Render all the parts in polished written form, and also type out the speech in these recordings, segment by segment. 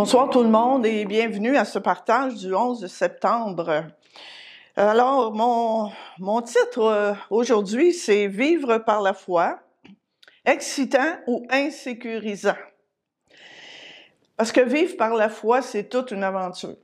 Bonsoir tout le monde et bienvenue à ce partage du 11 septembre. Alors, mon titre aujourd'hui, c'est « Vivre par la foi, excitant ou insécurisant ». Parce que vivre par la foi, c'est toute une aventure.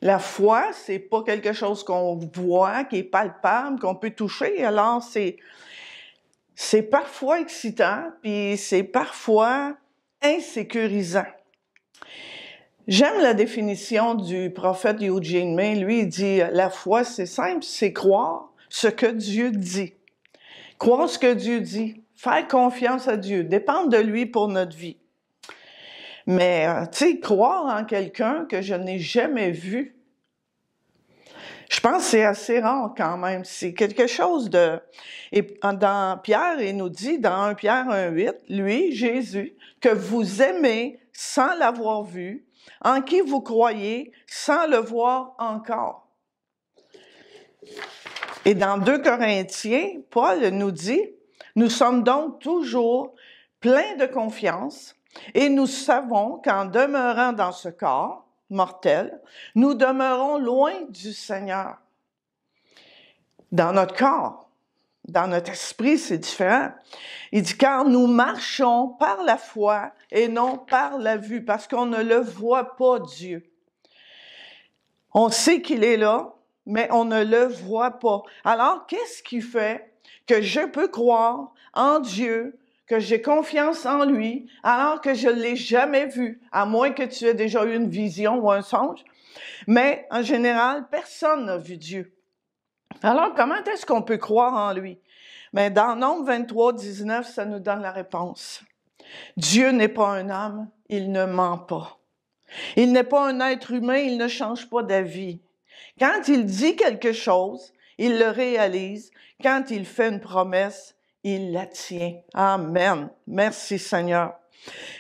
La foi, c'est pas quelque chose qu'on voit, qui est palpable, qu'on peut toucher. Alors, c'est parfois excitant, puis c'est parfois insécurisant. J'aime la définition du prophète Eugene May. Lui, il dit « La foi, c'est simple, c'est croire ce que Dieu dit. Croire ce que Dieu dit, faire confiance à Dieu, dépendre de lui pour notre vie. » Mais, tu sais, croire en quelqu'un que je n'ai jamais vu, je pense que c'est assez rare quand même. C'est quelque chose de... Et dans Pierre, il nous dit, dans 1 Pierre 1,8, « Lui, Jésus, que vous aimez sans l'avoir vu, en qui vous croyez sans le voir encore. » Et dans 2 Corinthiens, Paul nous dit, « Nous sommes donc toujours pleins de confiance et nous savons qu'en demeurant dans ce corps mortel, nous demeurons loin du Seigneur. » Dans notre corps, dans notre esprit, c'est différent. Il dit, car nous marchons par la foi et non par la vue, parce qu'on ne le voit pas, Dieu. On sait qu'il est là, mais on ne le voit pas. Alors, qu'est-ce qui fait que je peux croire en Dieu, que j'ai confiance en lui, alors que je ne l'ai jamais vu, à moins que tu aies déjà eu une vision ou un songe? Mais, en général, personne n'a vu Dieu. Alors, comment est-ce qu'on peut croire en lui? Mais dans Nombre 23, 19, ça nous donne la réponse. Dieu n'est pas un homme, il ne ment pas. Il n'est pas un être humain, il ne change pas d'avis. Quand il dit quelque chose, il le réalise. Quand il fait une promesse, il la tient. Amen. Merci Seigneur.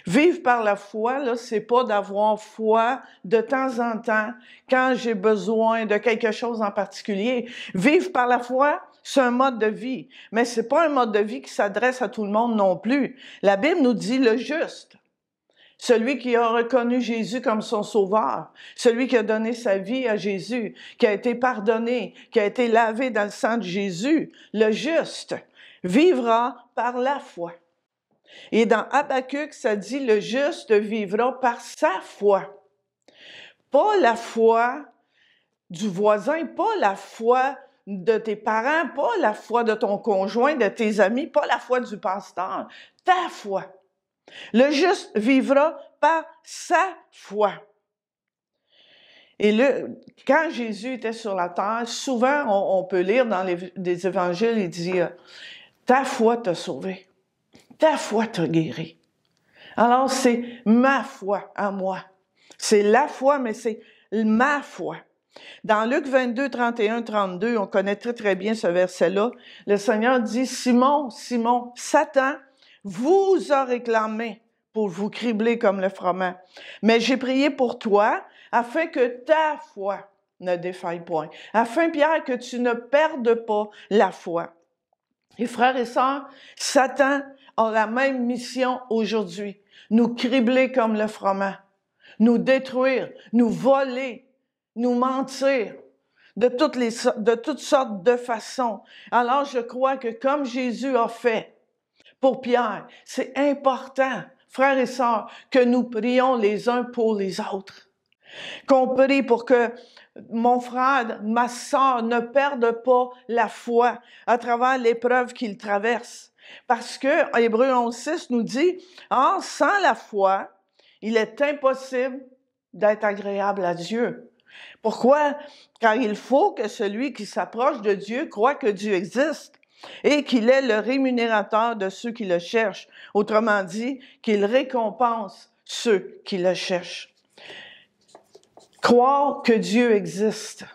Vivre par la foi, là, c'est pas d'avoir foi de temps en temps quand j'ai besoin de quelque chose en particulier. Vivre par la foi, c'est un mode de vie, mais c'est pas un mode de vie qui s'adresse à tout le monde non plus. La Bible nous dit le juste, celui qui a reconnu Jésus comme son sauveur, celui qui a donné sa vie à Jésus, qui a été pardonné, qui a été lavé dans le sang de Jésus, le juste, vivra par la foi. Et dans Habakkuk, ça dit « Le juste vivra par sa foi ». Pas la foi du voisin, pas la foi de tes parents, pas la foi de ton conjoint, de tes amis, pas la foi du pasteur, ta foi. Le juste vivra par sa foi. Et quand Jésus était sur la terre, souvent on peut lire dans les évangiles, il dit « Ta foi t'a sauvé. Ta foi t'a guéri. » Alors, c'est ma foi à moi. C'est la foi, mais c'est ma foi. Dans Luc 22, 31, 32, on connaît très, très bien ce verset-là. Le Seigneur dit, « Simon, Simon, Satan vous a réclamé pour vous cribler comme le froment. Mais j'ai prié pour toi, afin que ta foi ne défaille point. Afin, Pierre, que tu ne perdes pas la foi. » Et frères et sœurs, Satan a la même mission aujourd'hui. Nous cribler comme le froment, nous détruire, nous voler, nous mentir de toutes sortes de façons. Alors je crois que comme Jésus a fait pour Pierre, c'est important, frères et sœurs, que nous prions les uns pour les autres. Qu'on prie pour que mon frère, ma sœur ne perdent pas la foi à travers l'épreuve qu'ils traversent. Parce que Hébreux 11.6 nous dit, « Or, sans la foi, il est impossible d'être agréable à Dieu. » Pourquoi? Car il faut que celui qui s'approche de Dieu croit que Dieu existe et qu'il est le rémunérateur de ceux qui le cherchent. Autrement dit, qu'il récompense ceux qui le cherchent. Croire que Dieu existe.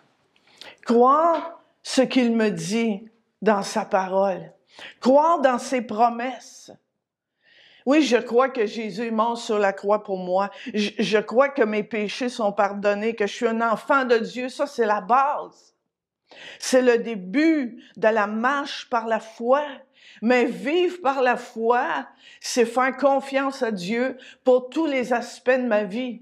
Croire ce qu'il me dit dans sa parole. Croire dans ses promesses. Oui, je crois que Jésus est mort sur la croix pour moi. Je crois que mes péchés sont pardonnés, que je suis un enfant de Dieu. Ça, c'est la base. C'est le début de la marche par la foi. Mais vivre par la foi, c'est faire confiance à Dieu pour tous les aspects de ma vie.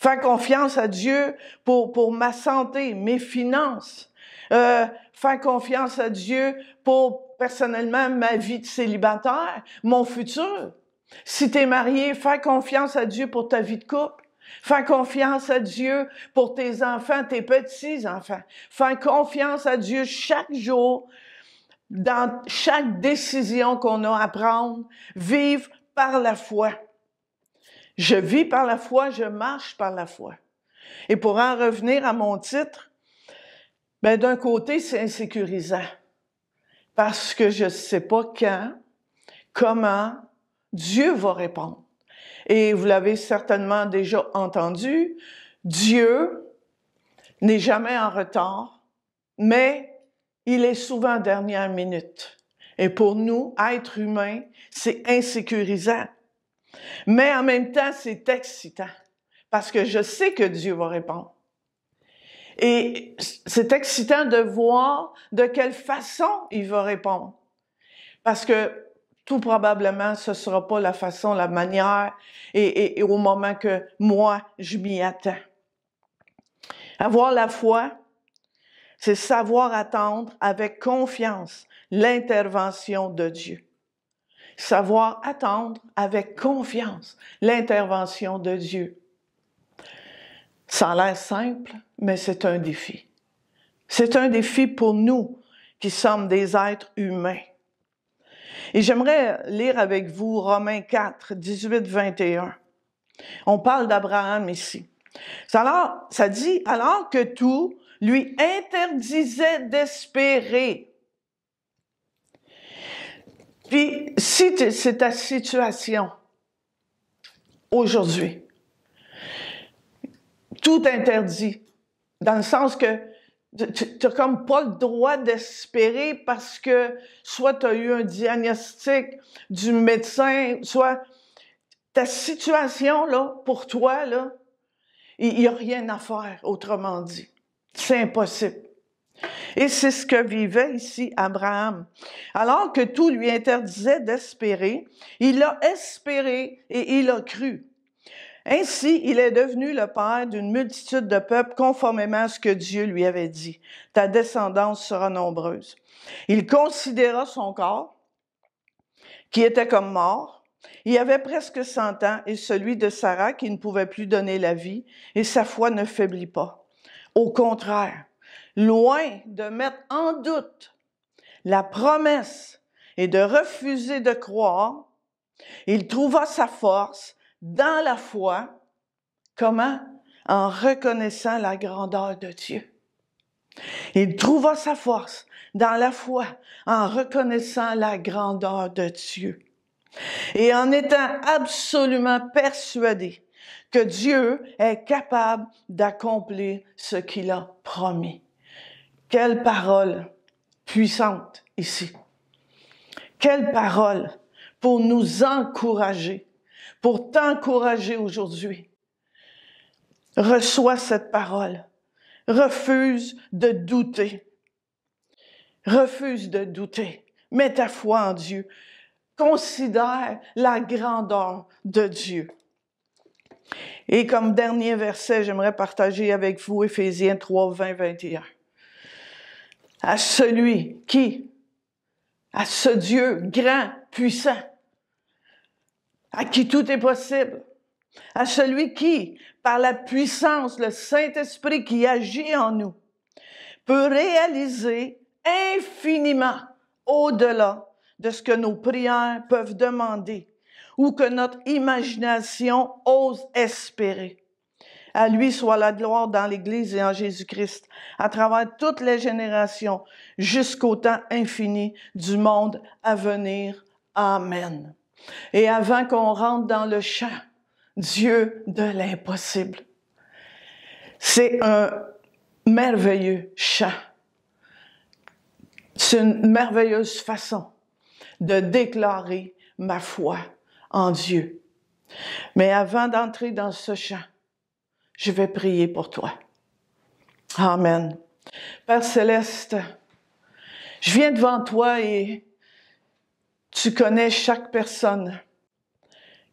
Faire confiance à Dieu pour ma santé, mes finances. Faire confiance à Dieu pour, personnellement, ma vie de célibataire, mon futur. Si tu es marié, faire confiance à Dieu pour ta vie de couple. Faire confiance à Dieu pour tes enfants, tes petits-enfants. Faire confiance à Dieu chaque jour, dans chaque décision qu'on a à prendre. Vivre par la foi. Je vis par la foi, je marche par la foi. Et pour en revenir à mon titre, ben d'un côté, c'est insécurisant. Parce que je ne sais pas quand, comment Dieu va répondre. Et vous l'avez certainement déjà entendu, Dieu n'est jamais en retard, mais il est souvent en dernière minute. Et pour nous, êtres humains, c'est insécurisant. Mais en même temps, c'est excitant, parce que je sais que Dieu va répondre. Et c'est excitant de voir de quelle façon il va répondre. Parce que tout probablement, ce ne sera pas la façon, la manière et au moment que moi, je m'y attends. Avoir la foi, c'est savoir attendre avec confiance l'intervention de Dieu. Savoir attendre avec confiance l'intervention de Dieu. Ça a l'air simple, mais c'est un défi. C'est un défi pour nous qui sommes des êtres humains. Et j'aimerais lire avec vous Romains 4, 18, 21. On parle d'Abraham ici. Ça dit, alors que tout lui interdisait d'espérer. Puis, si c'est ta situation aujourd'hui, tout interdit, dans le sens que tu n'as comme pas le droit d'espérer parce que soit tu as eu un diagnostic du médecin, soit ta situation, là, pour toi, là, il n'y a rien à faire, autrement dit. C'est impossible. Et c'est ce que vivait ici Abraham. Alors que tout lui interdisait d'espérer, il a espéré et il a cru. Ainsi, il est devenu le père d'une multitude de peuples conformément à ce que Dieu lui avait dit. Ta descendance sera nombreuse. Il considéra son corps, qui était comme mort. Il avait presque 100 ans, et celui de Sarah qui ne pouvait plus donner la vie, et sa foi ne faiblit pas. Au contraire, loin de mettre en doute la promesse et de refuser de croire, il trouva sa force dans la foi. Comment? En reconnaissant la grandeur de Dieu. Il trouva sa force dans la foi, en reconnaissant la grandeur de Dieu. Et en étant absolument persuadé que Dieu est capable d'accomplir ce qu'il a promis. Quelle parole puissante ici. Quelle parole pour nous encourager, pour t'encourager aujourd'hui. Reçois cette parole. Refuse de douter. Refuse de douter. Mets ta foi en Dieu. Considère la grandeur de Dieu. Et comme dernier verset, j'aimerais partager avec vous Éphésiens 3, 20, 21. À celui qui, à ce Dieu grand, puissant, à qui tout est possible, à celui qui, par la puissance, le Saint-Esprit qui agit en nous, peut réaliser infiniment au-delà de ce que nos prières peuvent demander ou que notre imagination ose espérer. À lui soit la gloire dans l'Église et en Jésus-Christ, à travers toutes les générations, jusqu'au temps infini du monde à venir. Amen. Et avant qu'on rentre dans le chant, Dieu de l'impossible. C'est un merveilleux chant. C'est une merveilleuse façon de déclarer ma foi en Dieu. Mais avant d'entrer dans ce chant, je vais prier pour toi. Amen. Père Céleste, je viens devant toi et tu connais chaque personne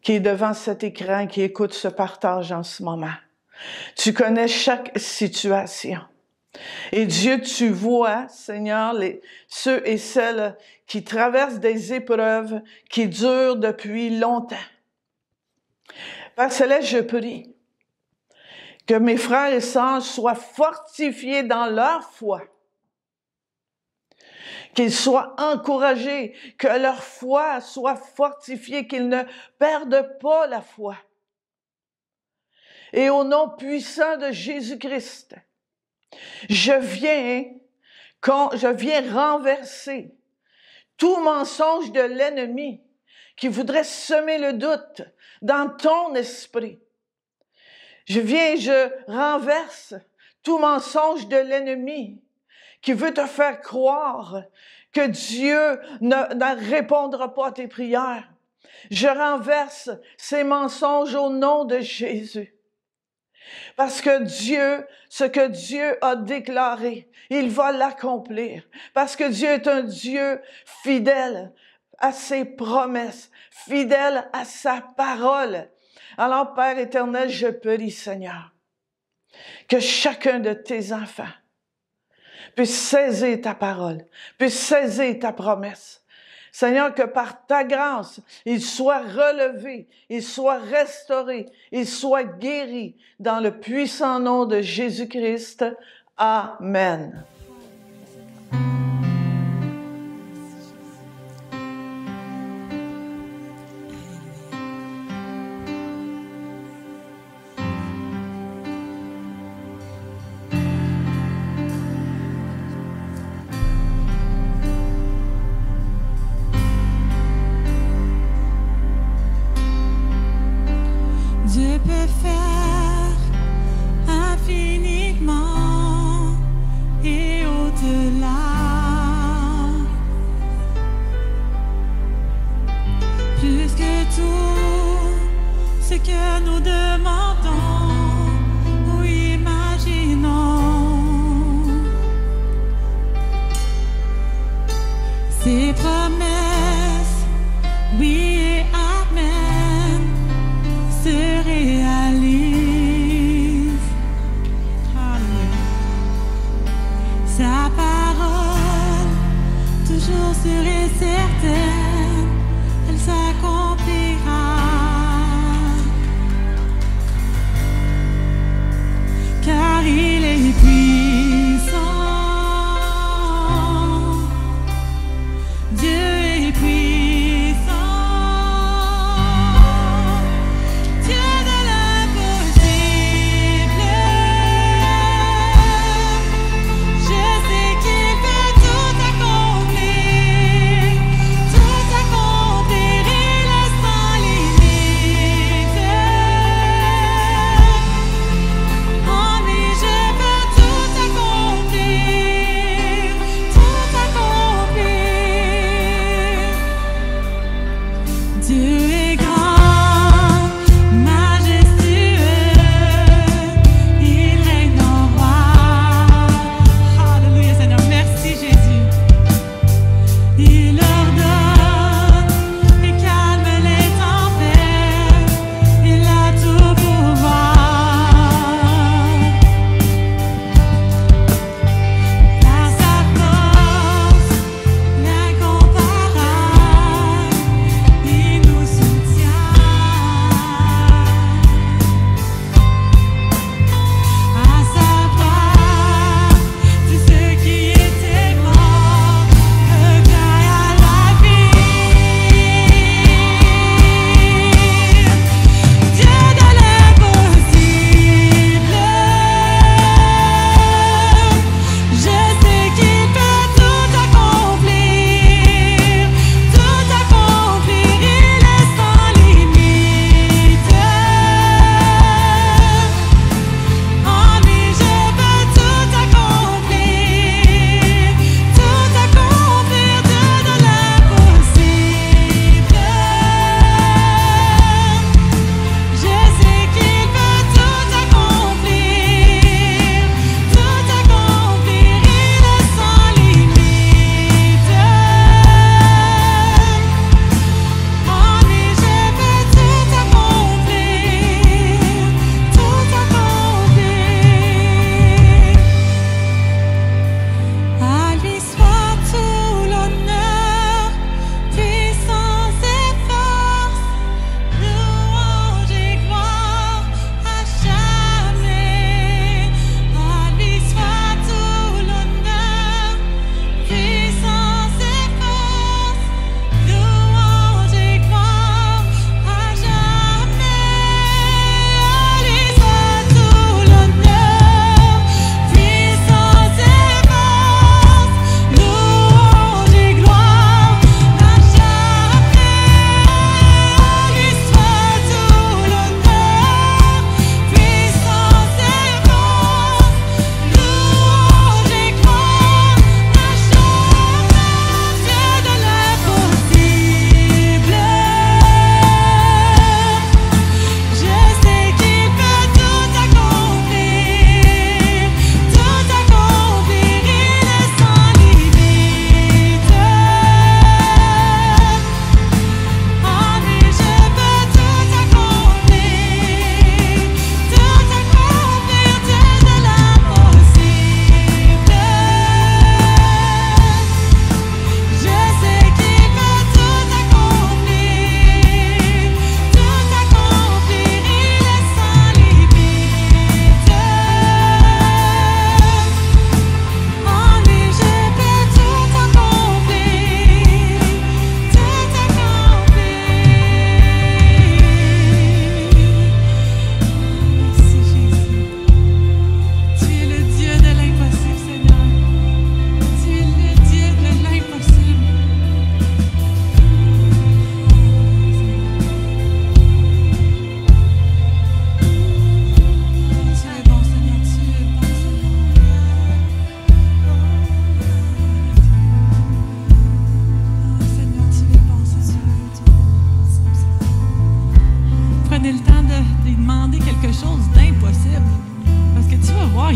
qui est devant cet écran, qui écoute ce partage en ce moment. Tu connais chaque situation. Et Dieu, tu vois, Seigneur, ceux et celles qui traversent des épreuves qui durent depuis longtemps. Père Céleste, je prie que mes frères et sœurs soient fortifiés dans leur foi, qu'ils soient encouragés, que leur foi soit fortifiée, qu'ils ne perdent pas la foi. Et au nom puissant de Jésus-Christ, je viens renverser tout mensonge de l'ennemi qui voudrait semer le doute dans ton esprit. Je renverse tout mensonge de l'ennemi qui veut te faire croire que Dieu ne répondra pas à tes prières. Je renverse ces mensonges au nom de Jésus. Parce que Dieu, ce que Dieu a déclaré, il va l'accomplir. Parce que Dieu est un Dieu fidèle à ses promesses, fidèle à sa parole. Alors, Père éternel, je prie, Seigneur, que chacun de tes enfants puisse saisir ta parole, puisse saisir ta promesse. Seigneur, que par ta grâce, il soit relevé, il soit restauré, il soit guéri dans le puissant nom de Jésus-Christ. Amen. Dieu peut faire infiniment et au-delà, plus que tout ce que nous demandons ou imaginons. Ses promesses, oui et amen, se réalise. Sa parole, toujours sûre et certaine, elle s'accomplira. Car il est puissant. Dieu est puissant. Tout accomplir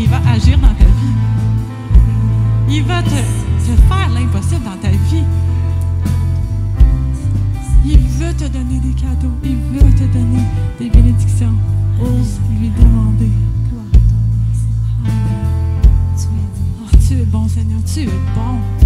il va agir dans ta vie. Il va te faire l'impossible dans ta vie. Il veut te donner des cadeaux. Il veut te donner des bénédictions. Ose lui demander. Oh, tu es bon, Seigneur. Tu es bon.